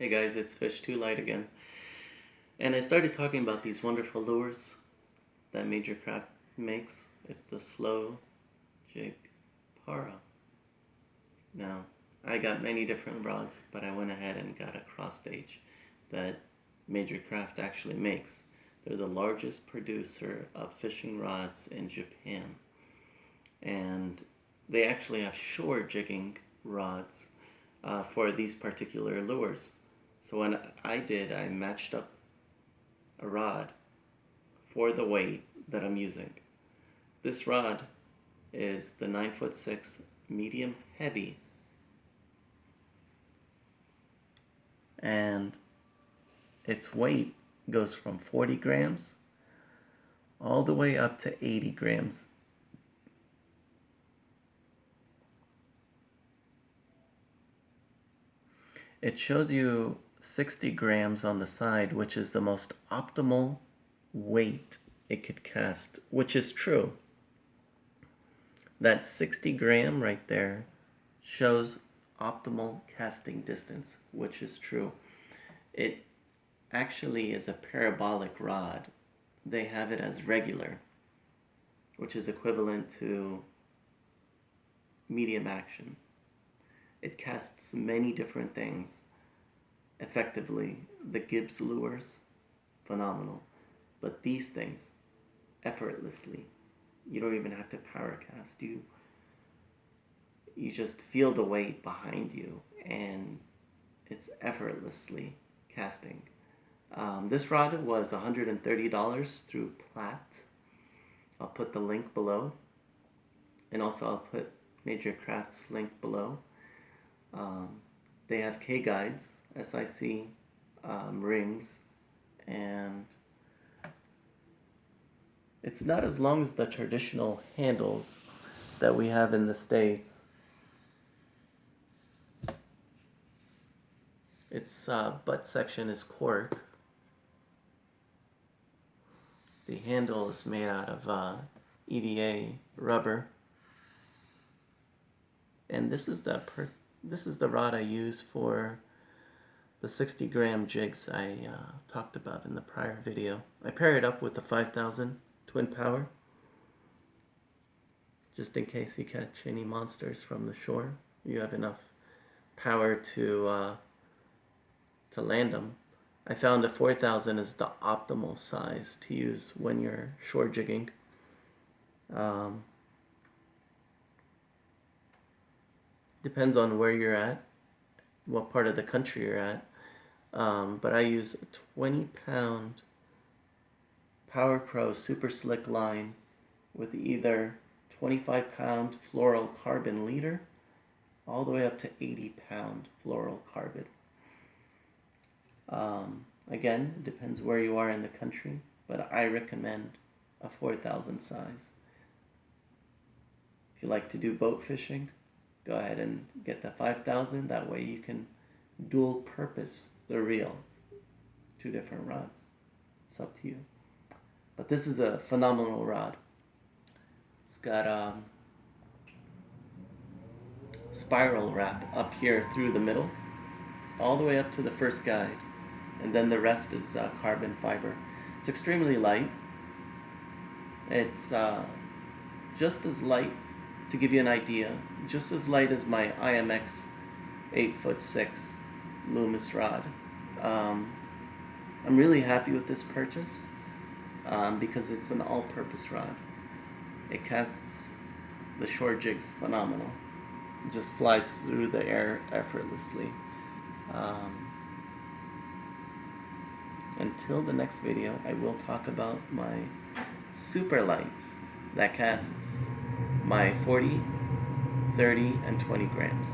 Hey guys, it's Fish Too Light again. And I started talking about these wonderful lures that Major Craft makes. It's the slow jig para. Now, I got many different rods, but I went ahead and got a cross stage that Major Craft actually makes. They're the largest producer of fishing rods in Japan. And they actually have shore jigging rods for these particular lures. So when I matched up a rod for the weight that I'm using. This rod is the 9'6" medium heavy, and its weight goes from 40 grams all the way up to 80 grams. It shows you 60 grams on the side, which is the most optimal weight it could cast, which is true. That 60 gram right there shows optimal casting distance, which is true. It actually is a parabolic rod. They have it as regular, which is equivalent to medium action. It casts many different things effectively. The Gibbs lures, phenomenal. But these things, effortlessly. You don't even have to power cast. You just feel the weight behind you, and it's effortlessly casting. This rod was $130 through Platt. I'll put the link below, and also I'll put Major Craft's link below. They have K-guides, SIC rings, and it's not as long as the traditional handles that we have in the States. Its butt section is cork. The handle is made out of EVA rubber. And this is the rod I use for the 60 gram jigs I talked about in the prior video. I pair it up with the 5000 twin power, just in case you catch any monsters from the shore. You have enough power to land them. I found a 4000 is the optimal size to use when you're shore jigging. Depends on where you're at, what part of the country you're at. But I use a 20-pound Power Pro Super Slick line with either 25-pound fluoro carbon leader all the way up to 80-pound fluoro carbon. Again, it depends where you are in the country, but I recommend a 4000 size. If you like to do boat fishing, go ahead and get the 5000. That way you can dual purpose the reel. Two different rods. It's up to you. But this is a phenomenal rod. It's got spiral wrap up here through the middle, all the way up to the first guide, and then the rest is carbon fiber. It's extremely light. It's just as light, to give you an idea, just as light as my IMX 8'6" Loomis rod. I'm really happy with this purchase because it's an all-purpose rod. It casts the shore jigs phenomenal. It just flies through the air effortlessly. Until the next video, I will talk about my super light that casts my 40, 30, and 20 grams.